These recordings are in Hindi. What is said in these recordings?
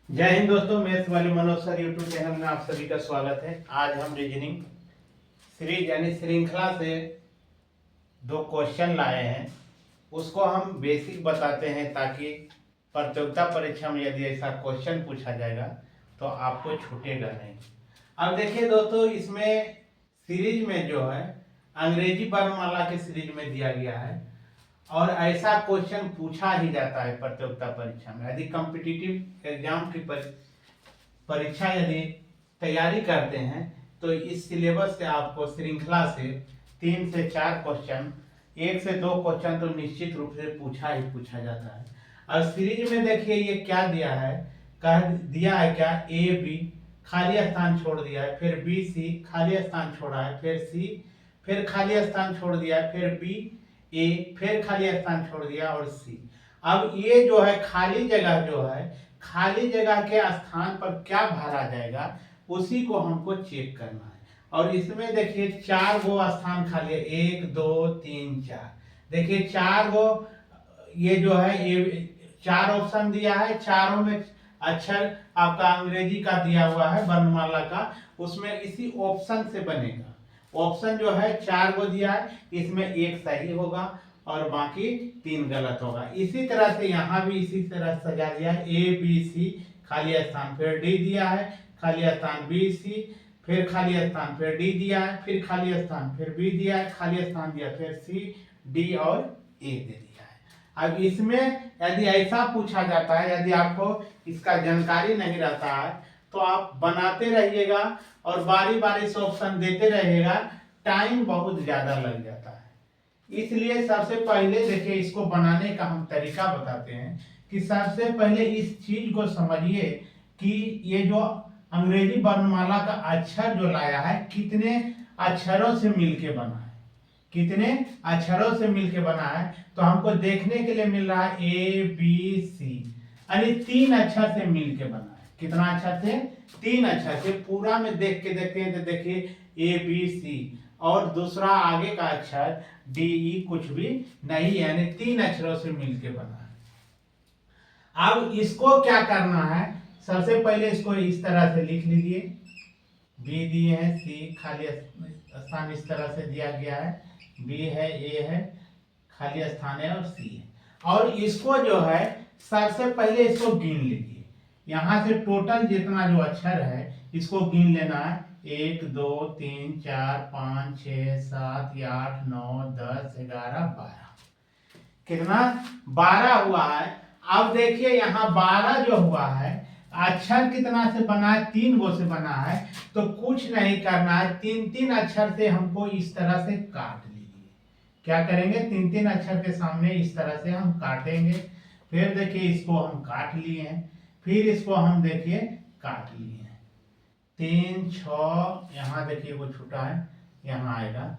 जय हिंद दोस्तों, मैथ्स वाले मनोज सर यूट्यूब चैनल में आप सभी का स्वागत है। आज हम रीजनिंग सीरीज यानी श्रृंखला से दो क्वेश्चन लाए हैं। उसको हम बेसिक बताते हैं ताकि प्रतियोगिता परीक्षा में यदि ऐसा क्वेश्चन पूछा जाएगा तो आपको छूटेगा नहीं। अब देखिए दोस्तों, इसमें सीरीज में जो है अंग्रेजी वर्णमाला के सीरीज में दिया गया है और ऐसा क्वेश्चन पूछा ही जाता है प्रतियोगिता परीक्षा में। यदि कॉम्पिटिटिव एग्जाम की परीक्षा यदि तैयारी करते हैं तो इस सिलेबस से आपको श्रृंखला से 3 से 4 क्वेश्चन, 1 से 2 क्वेश्चन तो निश्चित रूप से पूछा ही पूछा जाता है। और सीरीज में देखिए ये क्या दिया है, कह दिया है क्या, ए बी खाली स्थान छोड़ दिया है, फिर बी सी खाली स्थान छोड़ा है, फिर सी फिर खाली स्थान छोड़ दिया है, फिर बी ए फिर खाली स्थान छोड़ दिया और सी। अब ये जो है खाली जगह जो है, खाली जगह के स्थान पर क्या भरा जाएगा उसी को हमको चेक करना है। और इसमें देखिए 4 गो स्थान खाली है, 1 2 3 4। देखिए 4 गो ये जो है ये 4 ऑप्शन दिया है, चारों में अक्षर आपका अंग्रेजी का दिया हुआ है वर्णमाला का, उसमें इसी ऑप्शन से बनेगा। ऑप्शन जो है 4 गो दिया है, इसमें एक सही होगा और बाकी 3 गलत होगा। इसी तरह से यहाँ भी इसी तरह सजा दिया है, ए बी सी खाली स्थान, फिर डी दिया है खाली स्थान, बी सी फिर खाली स्थान, फिर डी दिया है, फिर खाली स्थान, फिर बी दिया है खाली स्थान दिया, फिर सी डी और ए दे दिया है। अब इसमें यदि ऐसा पूछा जाता है, यदि आपको इसका जानकारी नहीं रहता है तो आप बनाते रहिएगा और बारी बारी से ऑप्शन देते रहिएगा, टाइम बहुत ज्यादा लग जाता है। इसलिए सबसे पहले देखिए इसको बनाने का हम तरीका बताते हैं कि सबसे पहले इस चीज को समझिए कि ये जो अंग्रेजी वर्णमाला का अक्षर जो लाया है कितने अक्षरों से मिलके बना है, कितने अक्षरों से मिलके बना है। तो हमको देखने के लिए मिल रहा है ए बी सी, यानी 3 अक्षर से मिलके बना है। कितना अक्षर से? 3 अक्षर से। पूरा में देख के देखते हैं तो देखिए ए बी सी और दूसरा आगे का अक्षर डी ई कुछ भी नहीं, यानी 3 अक्षरों से मिलके बना है। अब इसको क्या करना है, सबसे पहले इसको इस तरह से लिख लीजिए, बी दिए हैं, सी खाली स्थान इस तरह से दिया गया है, बी है, ए है खाली स्थान है और सी है। और इसको जो है सबसे पहले इसको गिन लीजिए, यहां से टोटल जितना जो अक्षर है इसको गिन लेना है, 1 2 3 4 5 6 7 8 9 10 11 12। कितना? 12 हुआ है। अब देखिए यहाँ 12 जो हुआ है, अक्षर कितना से बना है? 3 गो से बना है। तो कुछ नहीं करना है, 3 अक्षर से हमको इस तरह से काट लीजिए। क्या करेंगे? 3 अक्षर के सामने इस तरह से हम काटेंगे। फिर देखिए इसको हम काट लिए हैं, फिर इसको हम देखिए काट लिए हैं, 3 6, यहाँ देखिए वो छूटा है, यहाँ आएगा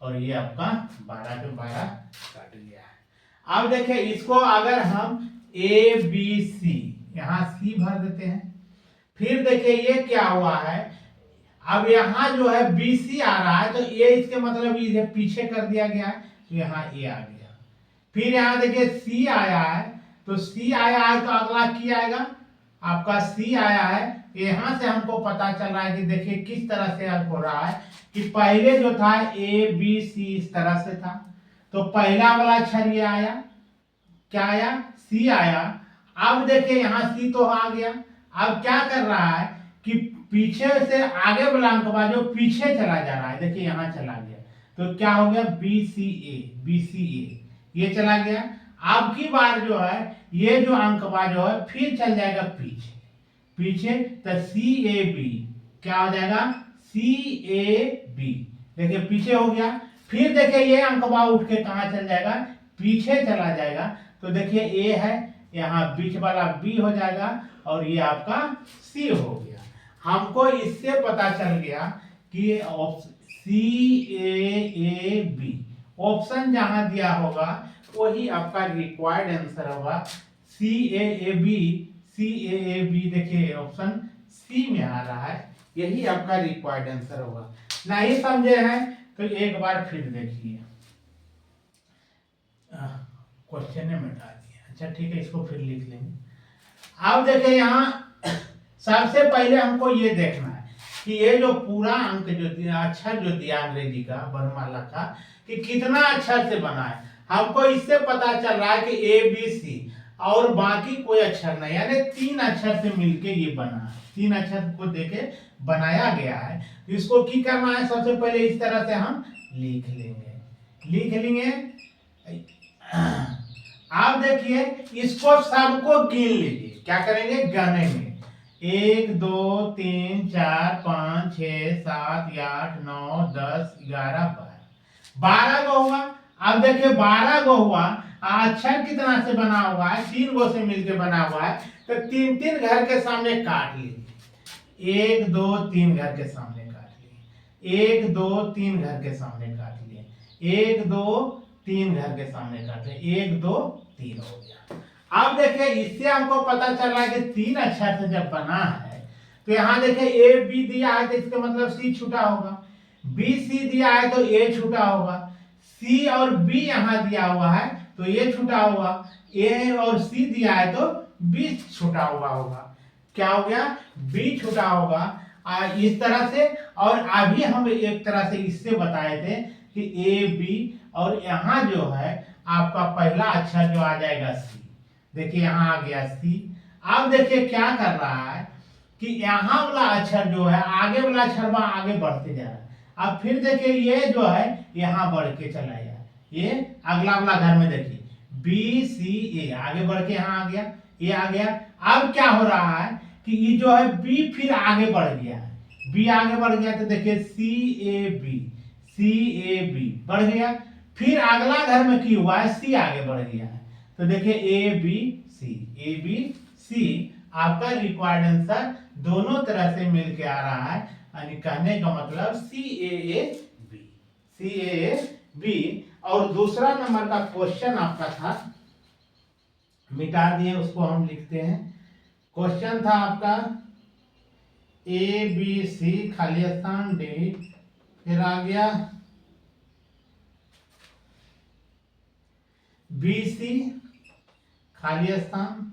और ये आपका 12 के 12 काट लिया है। अब देखिए इसको अगर हम ए बी सी, यहाँ सी भर देते हैं, फिर देखिए ये क्या हुआ है, अब यहाँ जो है बी सी आ रहा है तो ये इसके मतलब ये पीछे कर दिया गया है, तो यहाँ ए आ गया। फिर यहाँ देखिए सी आया है, तो सी आया है तो अगला की आएगा, आपका सी आया है। यहाँ से हमको पता चल रहा है कि देखिए किस तरह से हो रहा है कि पहले जो था ए बी सी इस तरह से था, तो पहला वाला अक्षर ये आया, क्या आया? सी आया। अब देखिए यहाँ सी तो आ गया, अब क्या कर रहा है कि पीछे से आगे वाला अंक जो पीछे चला जा रहा है, देखिए यहाँ चला गया, तो क्या हो गया? बी सी ए ये चला गया। अब की बार जो है ये जो अंक जो है फिर चल जाएगा पीछे पीछे, तो सी ए बी क्या हो जाएगा? सी ए बी, देखिए पीछे हो गया। फिर देखिए ये अंक उठ के कहाँ चल जाएगा? पीछे चला जाएगा। तो देखिए ए है, यहाँ बीच वाला बी हो जाएगा और ये आपका सी हो गया। हमको इससे पता चल गया कि सी ए बी ऑप्शन जहां दिया होगा वही आपका रिक्वायर्ड आंसर होगा। सी ए बी देखिए ऑप्शन सी में आ रहा है, यही आपका रिक्वायर्ड आंसर होगा। नहीं समझे हैं तो एक बार फिर देखिए, क्वेश्चन ने मिटा दिया। अच्छा ठीक है, इसको फिर लिख लेंगे। अब देखिए यहाँ सबसे पहले हमको ये देखना है कि ये जो पूरा अंक जो दिया, अक्षर जो दिया अंग्रेजी का वर्णमाला का, कि कितना अक्षर से बना है। हमको इससे पता चल रहा है कि ABC और बाकी कोई अक्षर नहीं, यानी 3 अक्षर से मिलके ये बना है। 3 अक्षर को देके बनाया गया है। तो इसको की करना है, सबसे पहले इस तरह से हम लिख लेंगे। आप देखिए इसको सबको गिन लीजिए। क्या करेंगे? गनेंगे। 1 2 3 4 5 6 7 8 9 10 11 12 गो हुआ। अब देखिए 12 गो हुआ। अक्षर कितना से बना हुआ है? 3 गो से मिलकर बना हुआ है। तो 3 घर के सामने काट लीजिए। 1 2 3 घर के सामने काट लिए। 1 2 3 घर के सामने काट लिए। 1 2 3 घर के सामने काट लिए। 1 2 3 हो गया। अब देखिए इससे हमको पता चल रहा है कि 3 अक्षर से जब बना है तो यहाँ देखिए ए बी दिया है तो इसका मतलब सी छूटा होगा। बी सी दिया है तो ए छूटा होगा। सी और बी यहाँ दिया हुआ है तो ये छूटा हुआ। ए और सी दिया है तो बी छूटा हुआ होगा। क्या हो गया? बी छूटा होगा। इस तरह से। और अभी हम एक तरह से इससे बताए थे कि ए बी और यहाँ जो है आपका पहला अक्षर जो आ जाएगा सी। देखिए यहाँ आ गया सी। अब देखिए क्या कर रहा है कि यहाँ वाला अक्षर जो है आगे वाला अक्षर आगे बढ़ते जा रहा है। अब फिर देखिए ये जो है यहाँ बढ़ के चला गया। ये अगला वाला घर में देखिए बी सी ए आगे बढ़ के यहाँ आ गया। ये आ गया। अब क्या हो रहा है कि ये जो है बी फिर आगे बढ़ गया है। बी आगे बढ़ गया तो देखिए सी ए बी बढ़ गया। फिर अगला घर में की हुआ है सी आगे बढ़ गया है। तो देखिए ए बी सी आपका रिक्वायर्ड आंसर दोनों तरह से मिलके आ रहा है। यानी कहने का मतलब सी ए बी। और दूसरा नंबर का क्वेश्चन आपका था, मिटा दिए उसको हम लिखते हैं। क्वेश्चन था आपका ए बी सी खाली स्थान डी, फिर आ गया बी सी खाली स्थान,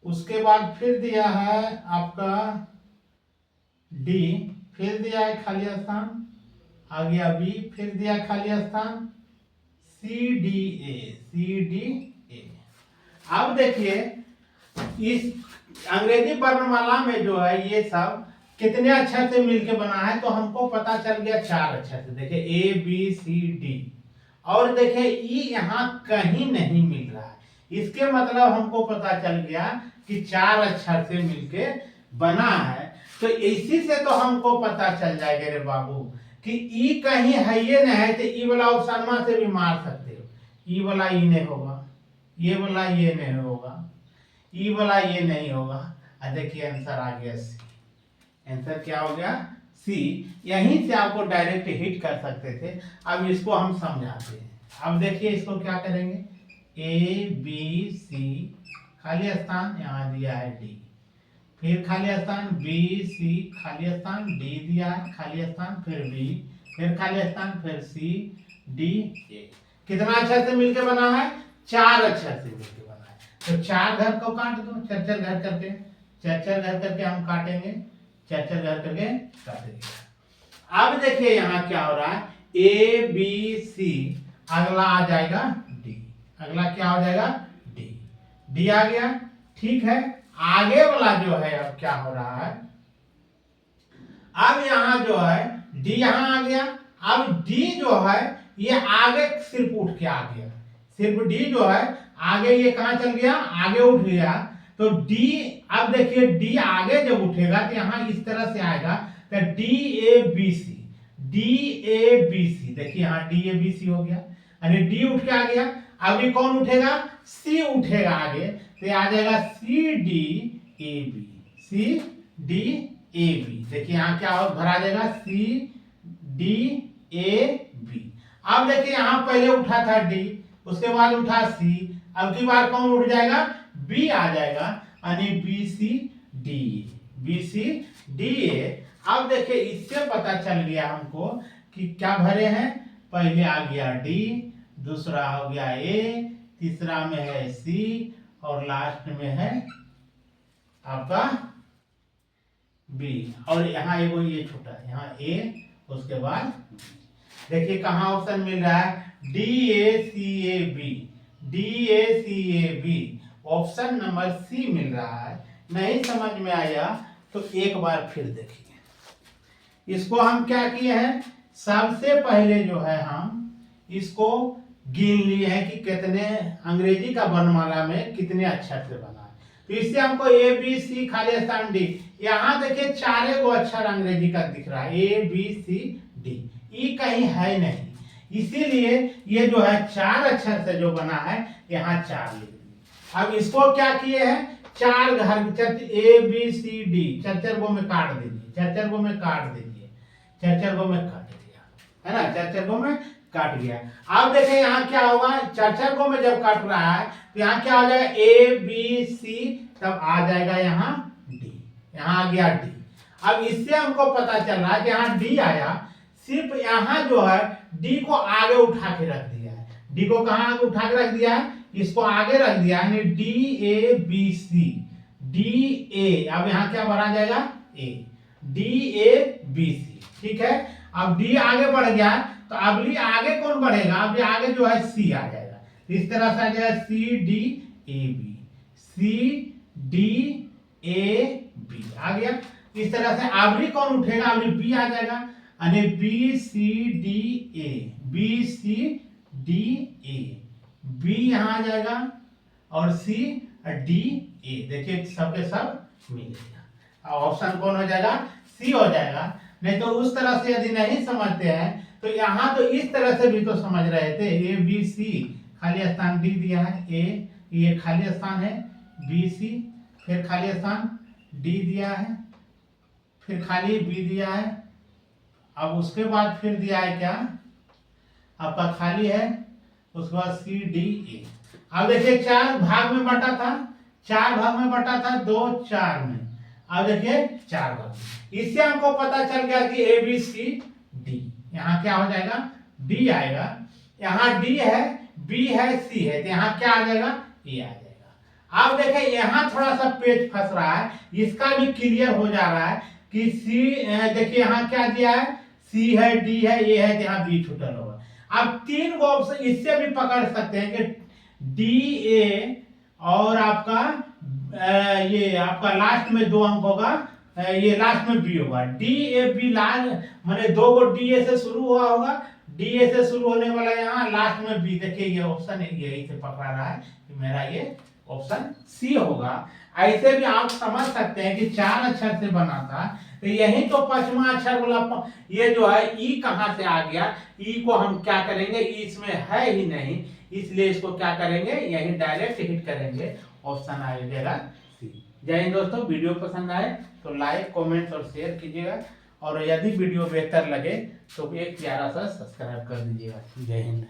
उसके बाद फिर दिया है आपका डी, फिर दिया है खाली स्थान, आ गया बी, फिर दिया खाली स्थान सी डी ए। अब देखिए इस अंग्रेजी वर्णमाला में जो है ये सब कितने अक्षर से मिलके बना है, तो हमको पता चल गया 4 अक्षर से। देखिए ए बी सी डी, और देखिए ई यहाँ कहीं नहीं मिल रहा है। इसके मतलब हमको पता चल गया कि 4 अक्षर से मिलके बना है। तो इसी से तो हमको पता चल जाएगा रे बाबू कि ई कहीं है ये नहीं है, तो ई वाला ऑप्शन से भी मार सकते हो। ई वाला ई नहीं होगा, ये वाला ये नहीं होगा, ई वाला ये नहीं होगा। देखिए आंसर आ गया सी। आंसर क्या हो गया? सी। यहीं से आपको डायरेक्ट हिट कर सकते थे। अब इसको हम समझाते हैं। अब देखिए इसको क्या करेंगे, ए बी सी खाली स्थान यहाँ दिया है डी, फिर खाली स्थान बी सी खाली स्थान डी दिया है खाली स्थान, फिर बी, फिर खाली स्थान, फिर सी डी ए। कितना अक्षर से मिलकर बना है? 4 अक्षर से मिलकर बना है। तो 4 घर को काट दो, 4 घर करके, 4 घर करके हम काटेंगे, 4 घर करके काटेंगे। अब देखिए यहाँ क्या हो रहा है, ए बी सी, अगला आ जाएगा डी। अगला क्या हो जाएगा? डी। डी आ गया, ठीक है। आगे वाला जो है अब क्या हो रहा है, अब यहाँ जो है डी यहाँ आ गया। अब डी जो है ये आगे सिर्फ उठ के आ गया। सिर्फ डी जो है आगे, ये कहाँ चल गया? आगे उठ गया। तो डी, अब देखिए डी आगे जब उठेगा तो यहाँ इस तरह से आएगा, तो डी ए बी सी, देखिए यहाँ डी ए बी सी हो गया। यानी डी उठ के आ गया। अभी कौन उठेगा? सी उठेगा आगे, तो आ जाएगा सी डी ए बी। देखिए यहाँ क्या हो भरा जाएगा, सी डी ए बी। अब देखिए यहाँ पहले उठा था डी, उसके बाद उठा सी, अब की बार कौन उठ जाएगा? बी आ जाएगा। यानी बी सी डी ए। अब देखिए इससे पता चल गया हमको कि क्या भरे हैं। पहले आ गया डी, दूसरा हो गया ए, तीसरा में है सी, और लास्ट में है आपका बी, और यहाँ एगो ये छोटा है, यहाँ ए, उसके बाद देखिए कहाँ ऑप्शन मिल रहा है, DACAB, DACAB, option number C मिल रहा है। नहीं समझ में आया तो एक बार फिर देखिए। इसको हम क्या किए हैं, सबसे पहले जो है हम इसको गिन लिए हैं कि कितने अंग्रेजी का वर्णमाला में कितने अक्षर से बना है। तो इससे हमको ए बी सी खाली स्थान डी, यहाँ देखिए चारे को अक्षर अंग्रेजी का दिख रहा है, ए बी सी डी, ई कहीं है नहीं, इसीलिए ये जो है 4 अक्षर से जो बना है यहाँ 4 लिख दिए। अब इसको क्या किए हैं, 4 घर ए बी सी डी चर गो में काट दीजिए, चर गो में काट दीजिए, चर गो में काट दिया है ना, चर गो में काट गया। अब देखें यहाँ क्या होगा, चर गो में जब काट रहा है तो यहाँ क्या हो जाएगा, ए बी सी, तब आ जाएगा यहाँ डी, यहाँ आ गया डी। अब इससे हमको पता चल रहा है कि यहाँ डी आया, सिर्फ यहाँ जो है डी को आगे उठा के रख दिया है, डी को कहाँ आगे उठा के रख दिया है, इसको आगे रख दिया है, D A B C, D A, अब यहाँ क्या भरा जाएगा, ए, डी ए बी सी, ठीक है। अब डी आगे बढ़ गया तो अगली आगे कौन बढ़ेगा, अब आगे जो है सी आ जाएगा, इस तरह से आ जाएगा C D A B, C D A B आ गया। इस तरह से अगली कौन उठेगा, अगली बी आ जाएगा, यानी B C D A, B C D A, B यहाँ आ जाएगा और सी डी ए, देखिए सबके सब मिलेगा। ऑप्शन कौन हो जाएगा, सी हो जाएगा। नहीं तो उस तरह से यदि नहीं समझते हैं तो यहाँ तो इस तरह से भी तो समझ रहे थे, ए बी सी खाली स्थान डी दिया है, ए ये खाली स्थान है, बी सी फिर खाली स्थान डी दिया है, फिर खाली बी दिया है, अब उसके बाद फिर दिया है क्या, आपका खाली है, उसके बाद सी डी ए। अब देखिए 4 भाग में बटा था, 4 भाग में बटा था, 2 4 में, अब देखिए 4 भाग। इससे हमको पता चल गया कि ए बी सी डी, यहाँ क्या हो जाएगा, डी आएगा, यहाँ डी है, बी है, सी है, तो यहाँ क्या आ जाएगा, ए आ जाएगा। अब देखिए यहाँ थोड़ा सा पेज फंस रहा है, इसका भी क्लियर हो जा रहा है कि सी, देखिए यहाँ क्या दिया है, सी है, डी है, ए है, यहाँ बी छूटल होगा। अब 3 गो ऑप्शन इससे भी पकड़ सकते हैं कि डी ए और आपका ये आपका लास्ट में 2 अंक होगा, ये लास्ट में बी होगा, डी ए बी लास्ट माने 2 गो डी ए से शुरू हुआ होगा, डी ए से शुरू होने वाला यहाँ लास्ट में बी, देखिए ये ऑप्शन यही से पकड़ा रहा है कि मेरा ये ऑप्शन सी होगा। ऐसे भी आप समझ सकते हैं कि 4 अक्षर से बना था, तो यही तो 5वां अक्षर वाला ये जो है ई कहाँ से आ गया, ई को हम क्या करेंगे, ई इसमें है ही नहीं, इसलिए इसको क्या करेंगे, यही डायरेक्ट हिट करेंगे, ऑप्शन आ जाएगा सी। जय हिंद दोस्तों, वीडियो पसंद आए तो लाइक कमेंट और शेयर कीजिएगा, और यदि वीडियो बेहतर लगे तो एक प्यारा सा सब्सक्राइब कर दीजिएगा। जय हिंद।